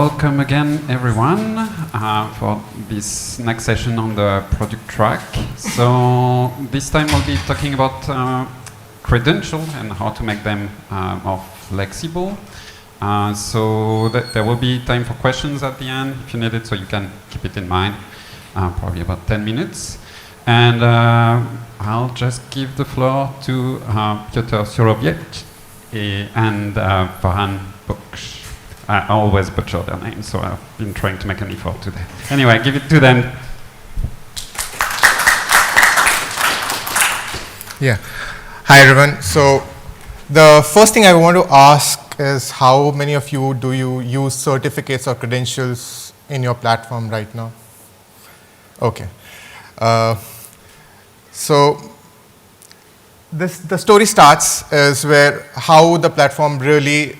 welcome again, everyone, for this next session on the product track. So this time I'll be talking about credentials and how to make them more flexible. So there will be time for questions at the end if you need it, so you can keep it in mind, probably about 10 minutes. And I'll just give the floor to Piotr Surowiec and Farhan Buksh. I always butcher their names, so I've been trying to make an effort today. Anyway, give it to them. Yeah. Hi, everyone. So the first thing I want to ask is how many of you do you use certificates or credentials in your platform right now? Okay. So the story starts is where how the platform really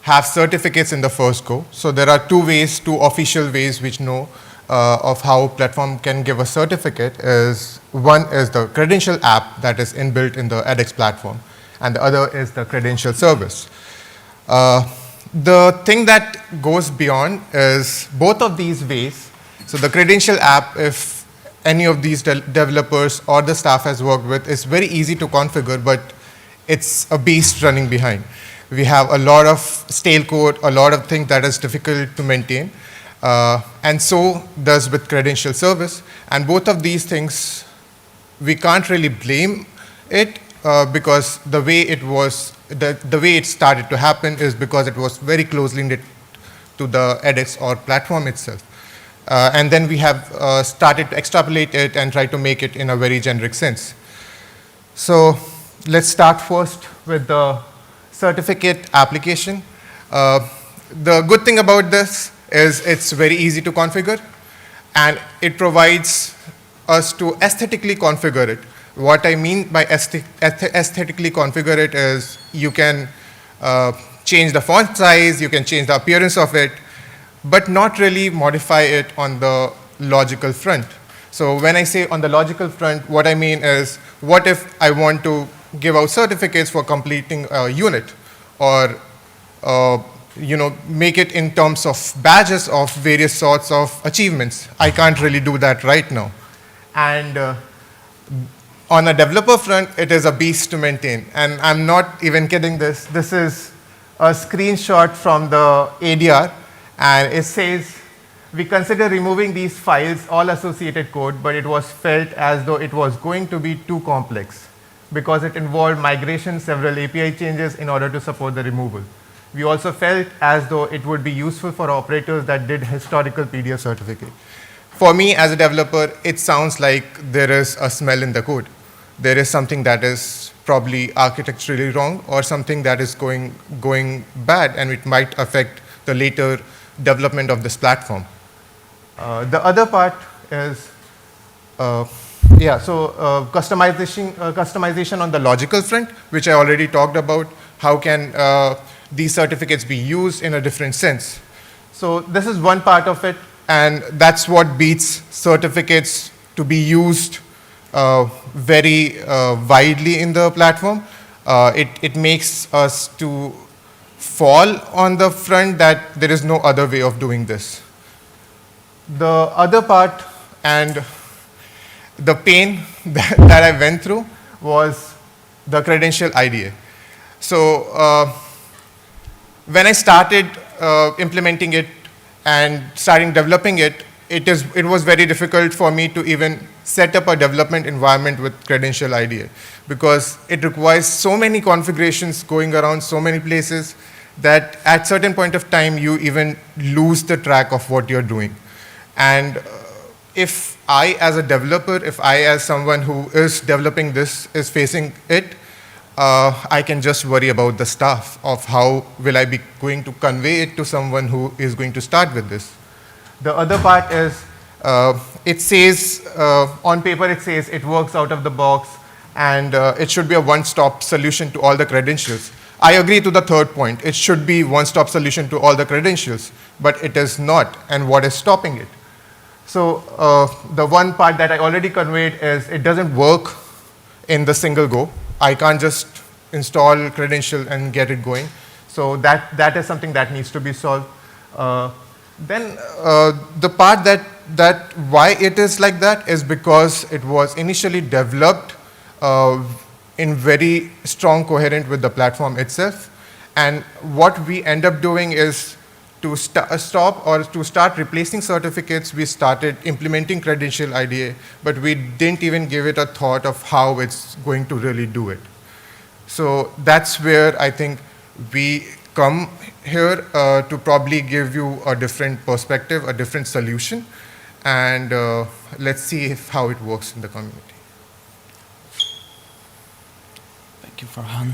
have certificates in the first go. So there are two official ways which know of how platform can give a certificate. One is the credential app that is inbuilt in the edX platform, and the other is the credential service. The thing that goes beyond is both of these ways. So the credential app, if any of these developers or the staff has worked with, is very easy to configure, but it's a beast running behind. We have a lot of stale code, a lot of things that is difficult to maintain, and so does with credential service. And both of these things, we can't really blame it because the way it started to happen is because it was very closely linked to the edX or platform itself. And then we have started to extrapolate it and try to make it in a very generic sense. So let's start first with the certificate application. The good thing about this is it's very easy to configure, and it provides us to aesthetically configure it. What I mean by aesthetically configure it is you can change the font size, you can change the appearance of it, but not really modify it on the logical front. So when I say on the logical front, what I mean is, what if I want to give out certificates for completing a unit, or make it in terms of badges of various sorts of achievements? I can't really do that right now. And on a developer front, it is a beast to maintain. And I'm not even kidding this. This is a screenshot from the ADR, and it says, we consider removing these files, all associated code, but it was felt as though it was going to be too complex, because it involved migration, several API changes in order to support the removal. We also felt as though it would be useful for operators that did historical PDF certificate. For me as a developer, it sounds like there is a smell in the code. There is something that is probably architecturally wrong, or something that is going bad, and it might affect the later development of this platform. The other part is customization on the logical front, which I already talked about. How can these certificates be used in a different sense? So this is one part of it, and that's what beats certificates to be used very widely in the platform. It makes us to fall on the front that there is no other way of doing this. The other part, and the pain that I went through, was the credential IDA. So when I started implementing it and starting developing it, it was very difficult for me to even set up a development environment with credential IDA, because it requires so many configurations going around so many places that at certain point of time you even lose the track of what you're doing. And if I as a developer, if I as someone who is developing this is facing it, I can just worry about the stuff of how will I be going to convey it to someone who is going to start with this. The other part is, it says, on paper it says it works out of the box, and it should be a one-stop solution to all the credentials. I agree to the third point. It should be one-stop solution to all the credentials, but it is not, and what is stopping it? So the one part that I already conveyed is it doesn't work in the single go. I can't just install credential and get it going. So that is something that needs to be solved. Then the part that why it is like that is because it was initially developed in very strong coherent with the platform itself. And what we end up doing is to stop or to start replacing certificates, we started implementing credential IDA, but we didn't even give it a thought of how it's going to really do it. So that's where I think we come here to probably give you a different perspective, a different solution, and let's see how it works in the community. Thank you, Farhan.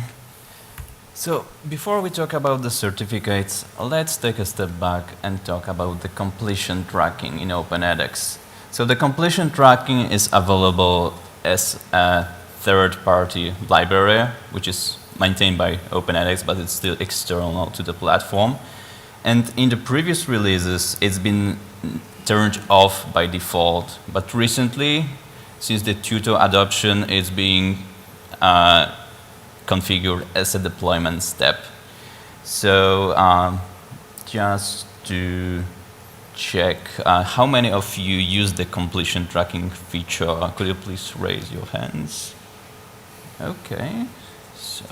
So before we talk about the certificates, let's take a step back and talk about the completion tracking in edX. So the completion tracking is available as a third-party library, which is maintained by edX, but it's still external to the platform. And in the previous releases, it's been turned off by default. But recently, since the tutor adoption is being configured as a deployment step. So just to check, how many of you use the completion tracking feature? Could you please raise your hands? Okay, so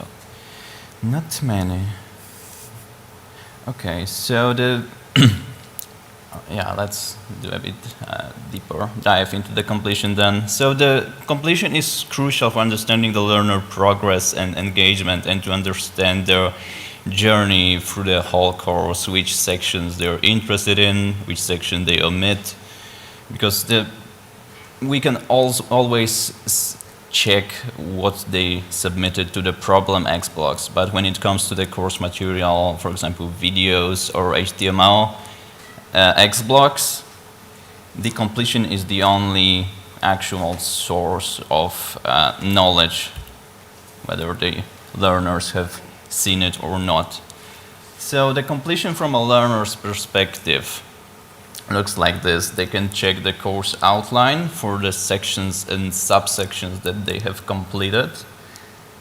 not many. Okay, so the yeah, let's do a bit deeper dive into the completion then. So the completion is crucial for understanding the learner progress and engagement and to understand their journey through the whole course, which sections they're interested in, which section they omit. Because we can always check what they submitted to the problem X blocks, but when it comes to the course material, for example, videos or HTML, X blocks, the completion is the only actual source of knowledge, whether the learners have seen it or not. So the completion from a learner's perspective looks like this. They can check the course outline for the sections and subsections that they have completed,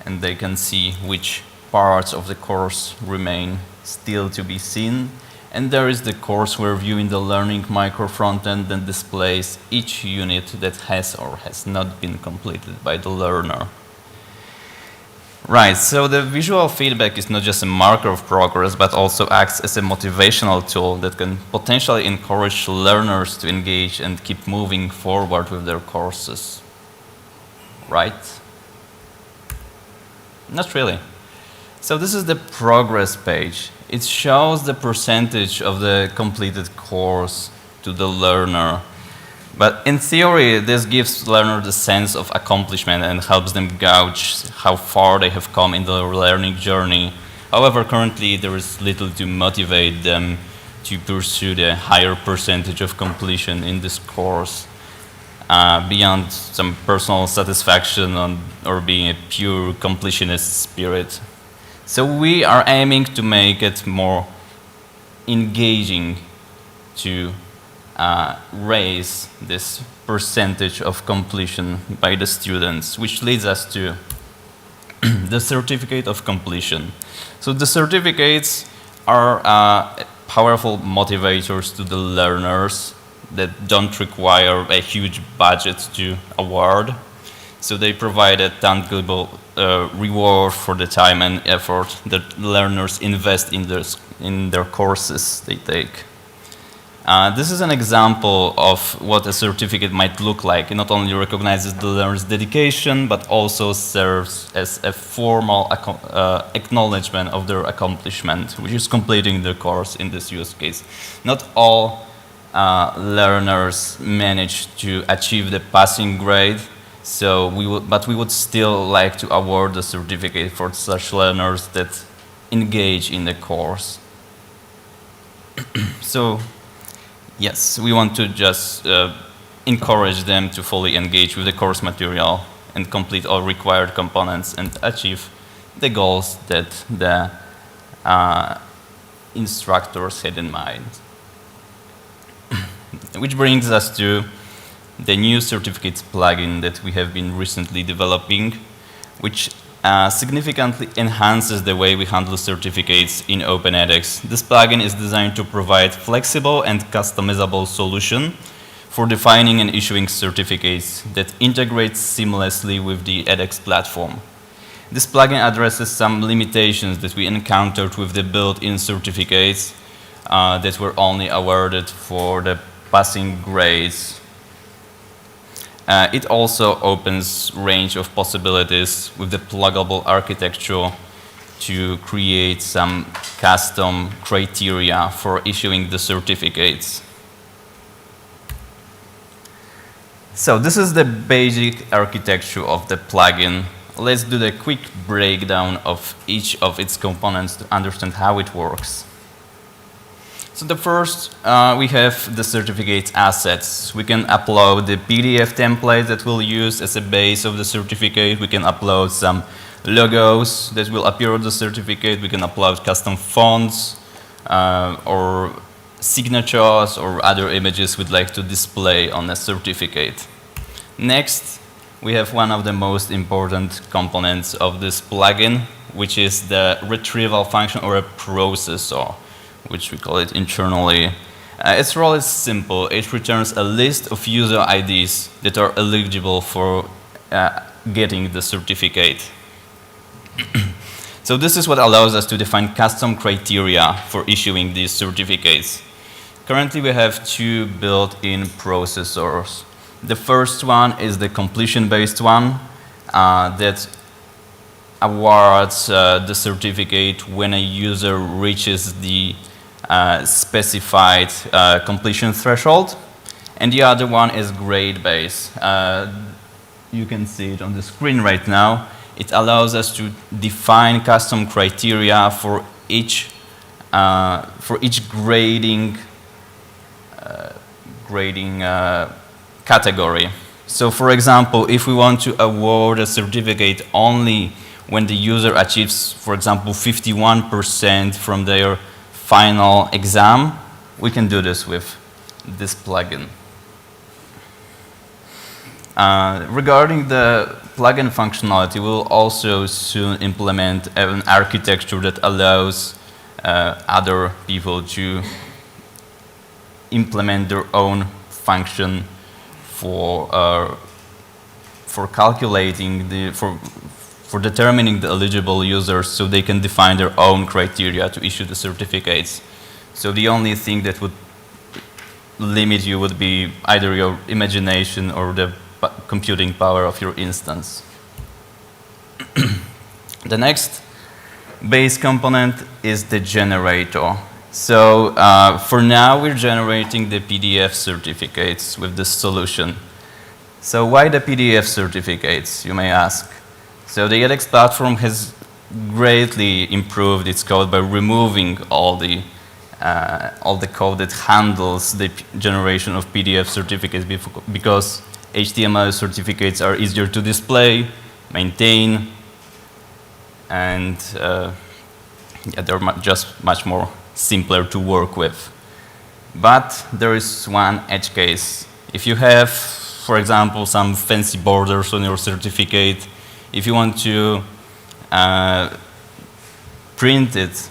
and they can see which parts of the course remain still to be seen. And there is the courseware view in the learning micro frontend that displays each unit that has or has not been completed by the learner. Right, so the visual feedback is not just a marker of progress, but also acts as a motivational tool that can potentially encourage learners to engage and keep moving forward with their courses. Right? Not really. So this is the progress page. It shows the percentage of the completed course to the learner. But in theory, this gives learners the sense of accomplishment and helps them gauge how far they have come in their learning journey. However, currently there is little to motivate them to pursue the higher percentage of completion in this course beyond some personal satisfaction or being a pure completionist spirit. So we are aiming to make it more engaging to raise this percentage of completion by the students, which leads us to the certificate of completion. So the certificates are powerful motivators to the learners that don't require a huge budget to award. So they provide a tangible reward for the time and effort that learners invest in their courses they take. This is an example of what a certificate might look like. It not only recognizes the learner's dedication, but also serves as a formal acknowledgement of their accomplishment, which is completing the course in this use case. Not all learners manage to achieve the passing grade, but we would still like to award the certificate for such learners that engage in the course. So, yes, we want to just encourage them to fully engage with the course material and complete all required components and achieve the goals that the instructors had in mind. Which brings us to the new certificates plugin that we have been recently developing, which significantly enhances the way we handle certificates in edX. This plugin is designed to provide flexible and customizable solution for defining and issuing certificates that integrates seamlessly with the edX platform. This plugin addresses some limitations that we encountered with the built-in certificates that were only awarded for the passing grades. It also opens range of possibilities with the pluggable architecture to create some custom criteria for issuing the certificates. So this is the basic architecture of the plugin. Let's do the quick breakdown of each of its components to understand how it works. So the first, we have the certificate assets. We can upload the PDF template that we'll use as a base of the certificate. We can upload some logos that will appear on the certificate. We can upload custom fonts or signatures or other images we'd like to display on a certificate. Next, we have one of the most important components of this plugin, which is the retrieval function or a processor, which we call it internally. Its role is simple. It returns a list of user IDs that are eligible for getting the certificate. So this is what allows us to define custom criteria for issuing these certificates. Currently, we have two built-in processors. The first one is the completion-based one that awards the certificate when a user reaches the specified completion threshold, and the other one is grade-based. You can see it on the screen right now. It allows us to define custom criteria for each grading category. So, for example, if we want to award a certificate only when the user achieves, for example, 51% from their final exam, we can do this with this plugin. Regarding the plugin functionality, we'll also soon implement an architecture that allows other people to implement their own function for calculating for determining the eligible users, so they can define their own criteria to issue the certificates. So the only thing that would limit you would be either your imagination or the computing power of your instance. The next base component is the generator. So for now, we're generating the PDF certificates with this solution. So why the PDF certificates, you may ask? So the edX platform has greatly improved its code by removing all the code that handles the generation of PDF certificates, because HTML certificates are easier to display, maintain, and they're just much more simpler to work with. But there is one edge case. If you have, for example, some fancy borders on your certificate, if you want to print it,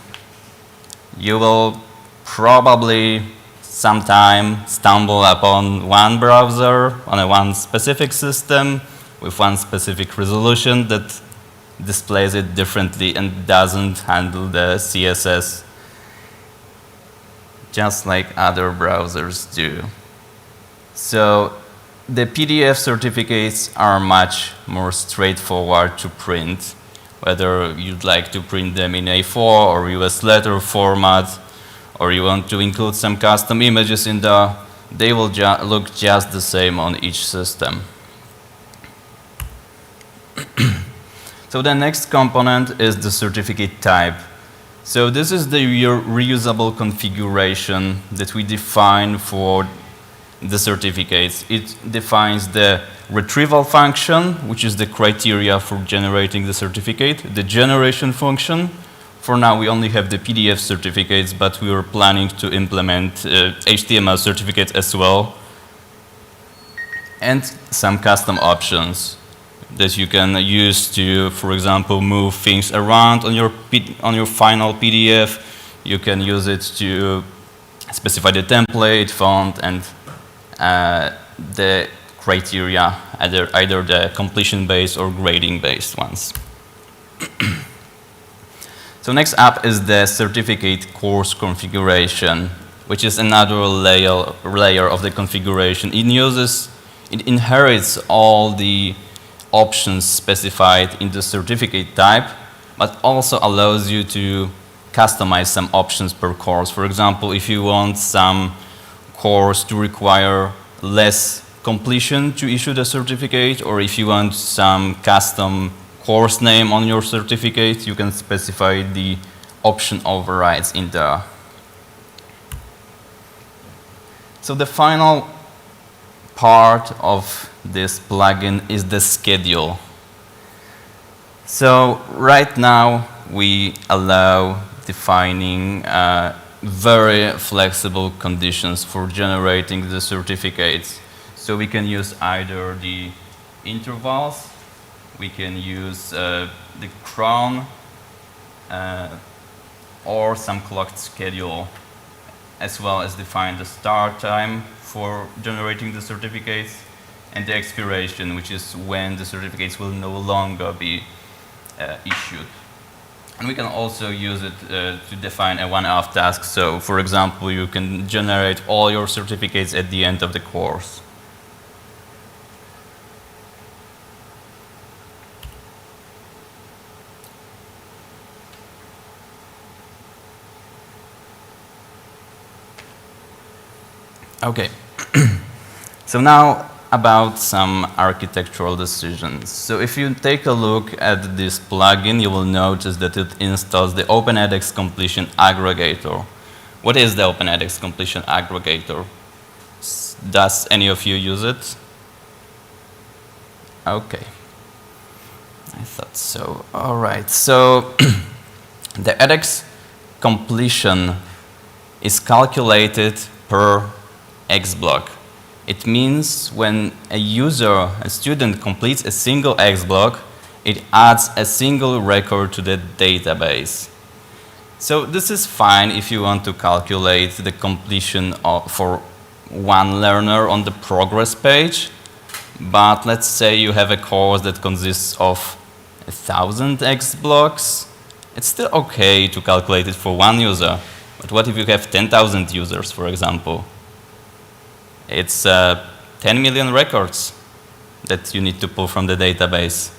you will probably sometime stumble upon one browser on one specific system with one specific resolution that displays it differently and doesn't handle the CSS just like other browsers do. So the PDF certificates are much more straightforward to print, whether you'd like to print them in A4 or US letter format, or you want to include some custom images in there, they will look just the same on each system. So the next component is the certificate type. So this is the reusable configuration that we define for the certificates. It defines the retrieval function, which is the criteria for generating the certificate, the generation function. For now, we only have the PDF certificates, but we are planning to implement HTML certificates as well, and some custom options. that you can use to, for example, move things around on your final PDF. You can use it to specify the template, font, and the criteria, either the completion-based or grading-based ones. So next up is the certificate course configuration, which is another layer of the configuration. It inherits all the options specified in the certificate type, but also allows you to customize some options per course. For example, if you want some course to require less completion to issue the certificate, or if you want some custom course name on your certificate, you can specify the option overrides in there. So the final part of this plugin is the schedule. So right now we allow defining very flexible conditions for generating the certificates. So we can use either the intervals, we can use the cron, or some clocked schedule, as well as define the start time for generating the certificates and the expiration, which is when the certificates will no longer be issued. And we can also use it to define a one-off task. So, for example, you can generate all your certificates at the end of the course. Okay, so now about some architectural decisions. So if you take a look at this plugin, you will notice that it installs the edX completion aggregator. What is the edX completion aggregator? Does any of you use it? Okay, I thought so. All right, so the edX completion is calculated per X block. It means when a student completes a single X block, it adds a single record to the database. So this is fine if you want to calculate the completion for one learner on the progress page, but let's say you have a course that consists of 1,000 X blocks. It's still okay to calculate it for one user, but what if you have 10,000 users, for example? It's 10 million records that you need to pull from the database.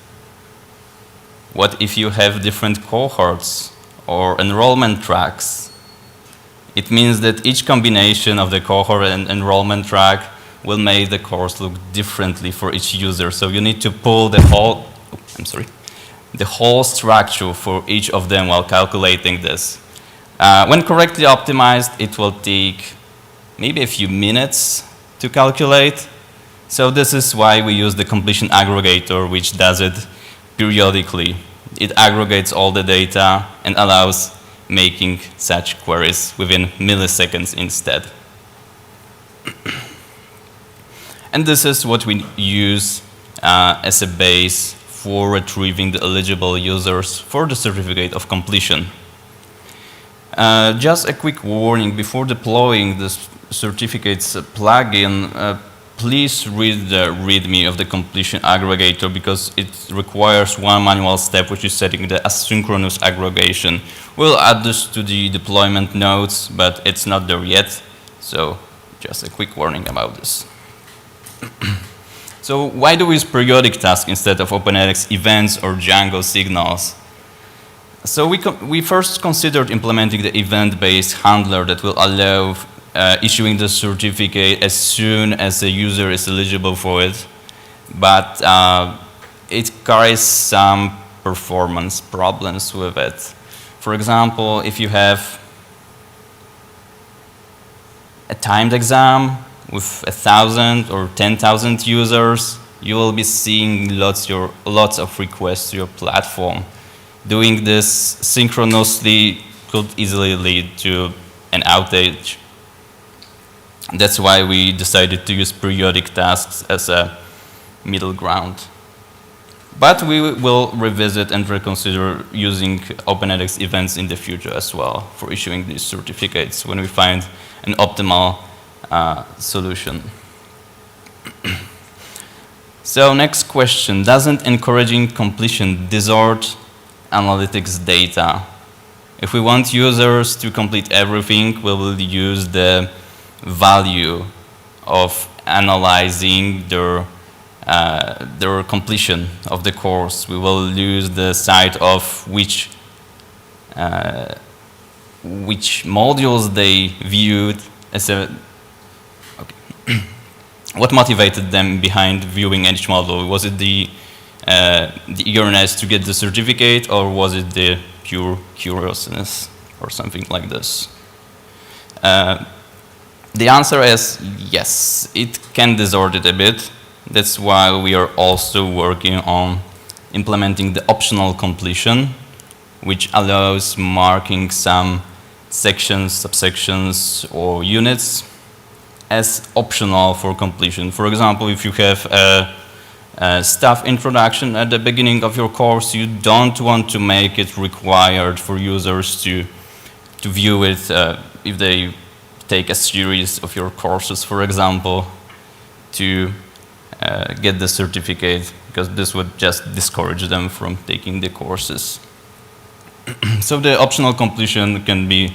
What if you have different cohorts or enrollment tracks? It means that each combination of the cohort and enrollment track will make the course look differently for each user. So you need to pull the whole structure for each of them while calculating this. When correctly optimized, it will take maybe a few minutes to calculate. So this is why we use the completion aggregator, which does it periodically. It aggregates all the data and allows making such queries within milliseconds instead. And this is what we use as a base for retrieving the eligible users for the certificate of completion. Just a quick warning, before deploying this certificates plugin, please read the README of the completion aggregator, because it requires one manual step, which is setting the asynchronous aggregation. We'll add this to the deployment notes, but it's not there yet, so just a quick warning about this. So why do we use periodic tasks instead of edX events or Django signals? So we first considered implementing the event-based handler that will allow issuing the certificate as soon as the user is eligible for it, but it carries some performance problems with it. For example, if you have a timed exam with 1,000 or 10,000 users, you will be seeing lots of requests to your platform. Doing this synchronously could easily lead to an outage. That's why we decided to use periodic tasks as a middle ground. But we will revisit and reconsider using OpenEdX events in the future as well for issuing these certificates when we find an optimal solution. So next question, doesn't encouraging completion distort analytics data? If we want users to complete everything, we will use the value of analyzing their completion of the course. We will use the side of which modules they viewed as a. Okay. What motivated them behind viewing each module? Was it the eagerness to get the certificate, or was it the pure curiousness, or something like this? The answer is yes, it can distort it a bit. That's why we are also working on implementing the optional completion, which allows marking some sections, subsections, or units as optional for completion. For example, if you have a staff introduction at the beginning of your course, you don't want to make it required for users to view it if they take a series of your courses, for example, to get the certificate, because this would just discourage them from taking the courses. So the optional completion can be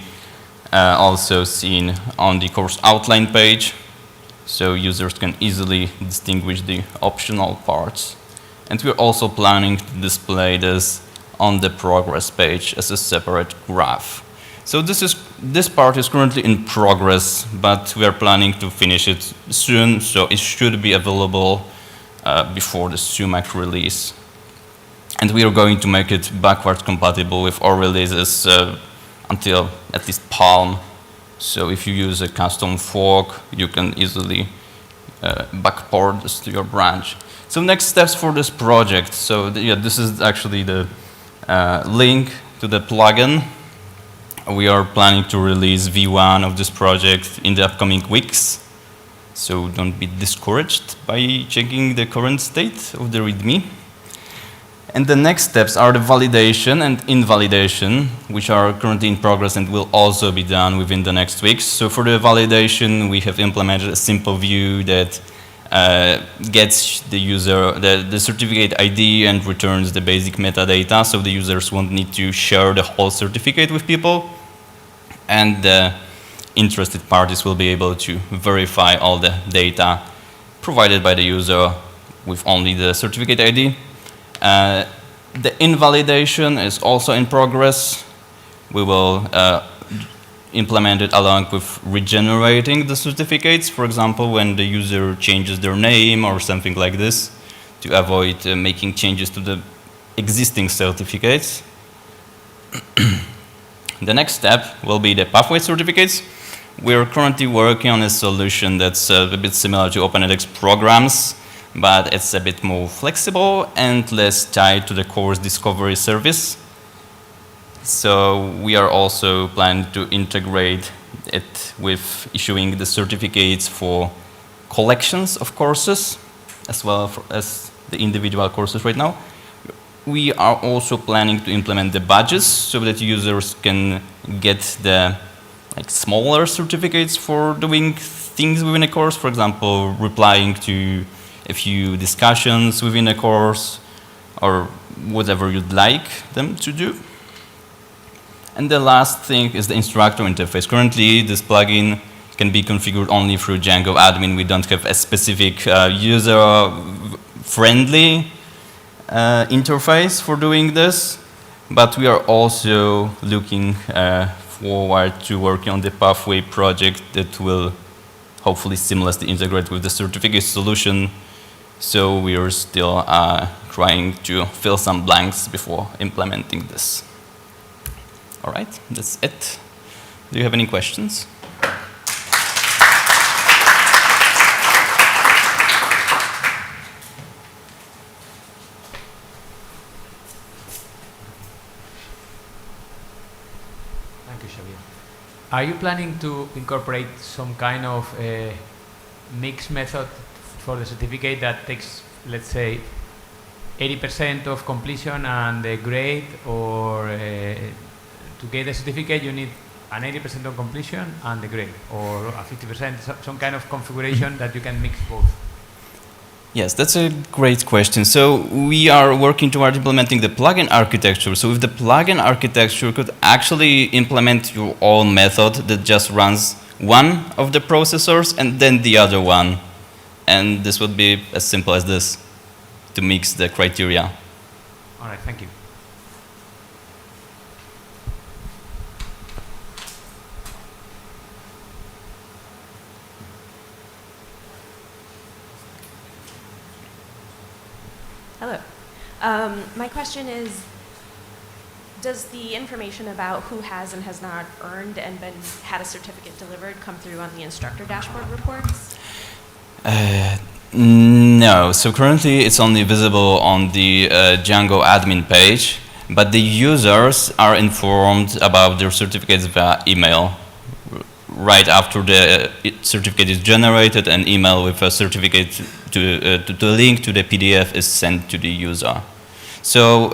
also seen on the course outline page, so users can easily distinguish the optional parts. And we're also planning to display this on the progress page as a separate graph. So this part is currently in progress, but we are planning to finish it soon, so it should be available before the sumac release. And we are going to make it backward compatible with our releases until at least Palm. So if you use a custom fork, you can easily backport this to your branch. So next steps for this project. So yeah, this is actually the link to the plugin. We are planning to release V1 of this project in the upcoming weeks. So don't be discouraged by checking the current state of the README. And the next steps are the validation and invalidation, which are currently in progress and will also be done within the next weeks. So for the validation, we have implemented a simple view that gets the user the certificate ID and returns the basic metadata, so the users won't need to share the whole certificate with people. And the interested parties will be able to verify all the data provided by the user with only the certificate ID. The invalidation is also in progress. We will implement it along with regenerating the certificates, for example, when the user changes their name or something like this, to avoid making changes to the existing certificates. The next step will be the pathway certificates. We're currently working on a solution that's a bit similar to OpenEdX programs, but it's a bit more flexible and less tied to the course discovery service. So we are also planning to integrate it with issuing the certificates for collections of courses, as well as the individual courses right now. We are also planning to implement the badges so that users can get the smaller certificates for doing things within a course, for example, replying to a few discussions within a course or whatever you'd like them to do. And the last thing is the instructor interface. Currently, this plugin can be configured only through Django admin. We don't have a specific user-friendly interface for doing this, but we are also looking forward to working on the pathway project that will hopefully seamlessly integrate with the certificate solution. So we are still trying to fill some blanks before implementing this. All right, that's it. Do you have any questions? Thank you, Xavier. Are you planning to incorporate some kind of mixed method for the certificate that takes, let's say, 80% of completion and the grade, or to get the certificate you need an 80% of completion and the grade, or a 50%, some kind of configuration that you can mix both? Yes, that's a great question. So we are working toward implementing the plugin architecture. So if the plugin architecture could actually implement your own method that just runs one of the processors and then the other one. And this would be as simple as this, to mix the criteria. All right, thank you. Hello. My question is, does the information about who has and has not earned and had a certificate delivered come through on the instructor dashboard reports? No. So currently it's only visible on the Django admin page, but the users are informed about their certificates via email. Right after the certificate is generated, an email with a certificate to link to the PDF is sent to the user. So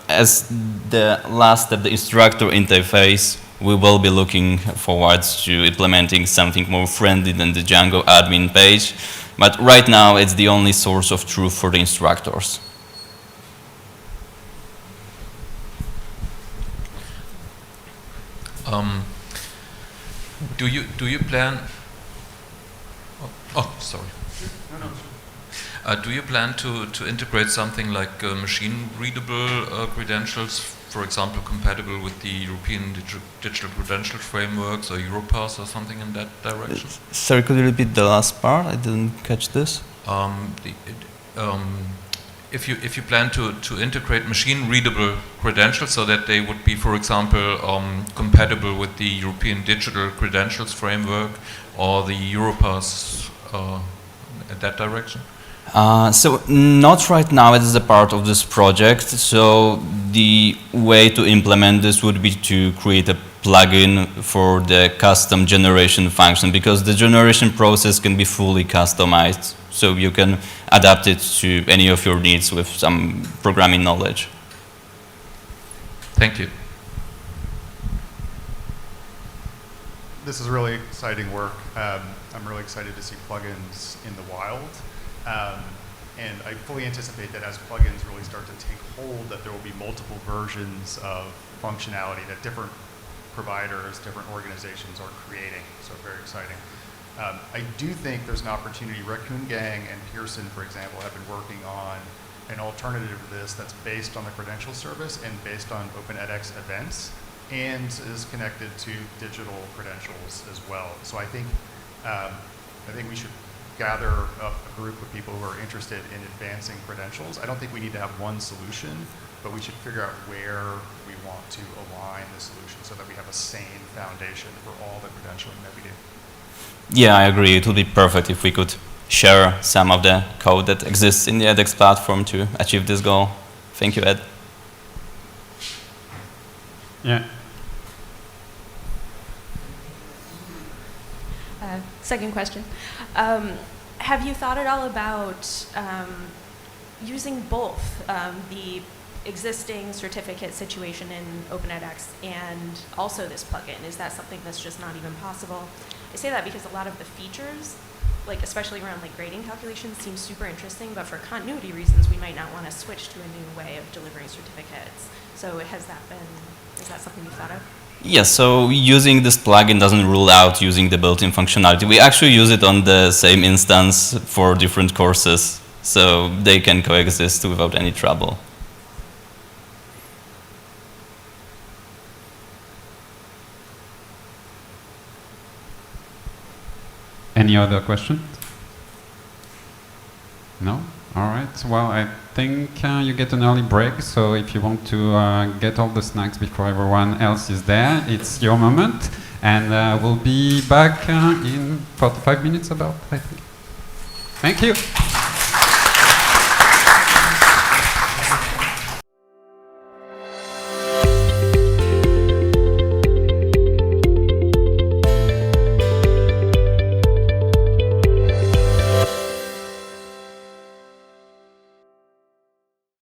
as the last step, the instructor interface, we will be looking forward to implementing something more friendly than the Django admin page. But right now, it's the only source of truth for the instructors. Do you plan? Oh, sorry. Do you plan to integrate something like machine-readable credentials, for example, compatible with the European Digital Credential Frameworks or Europass or something in that direction? Sorry, could you repeat the last part? I didn't catch this. If you plan to integrate machine-readable credentials so that they would be, for example, compatible with the European Digital Credentials Framework or the Europass in that direction? So not right now, it is a part of this project. So the way to implement this would be to create a plugin for the custom generation function, because the generation process can be fully customized. So you can adapt it to any of your needs with some programming knowledge. Thank you. This is really exciting work. I'm really excited to see plugins in the wild. And I fully anticipate that as plugins really start to take hold, that there will be multiple versions of functionality that different providers, different organizations are creating. So very exciting. I do think there's an opportunity. Raccoon Gang and Pearson, for example, have been working on an alternative to this that's based on the credential service and based on open edX events, and is connected to digital credentials as well. So I think we should gather up a group of people who are interested in advancing credentials. I don't think we need to have one solution, but we should figure out where we want to align the solution so that we have a sane foundation for all the credentialing that we do. Yeah, I agree. It would be perfect if we could share some of the code that exists in the edX platform to achieve this goal. Thank you, Ed. Yeah. Second question. Have you thought at all about using both the existing certificate situation in OpenEdX and also this plugin? Is that something that's just not even possible? I say that because a lot of the features, like especially around like grading calculations, seem super interesting, but for continuity reasons, we might not want to switch to a new way of delivering certificates. So is that something you've thought of? Yes, so using this plugin doesn't rule out using the built-in functionality. We actually use it on the same instance for different courses, so they can coexist without any trouble. Any other question? No? All right. Well, I think you get an early break, so if you want to get all the snacks before everyone else is there, it's your moment. And we'll be back in 45 minutes about, I think. Thank you.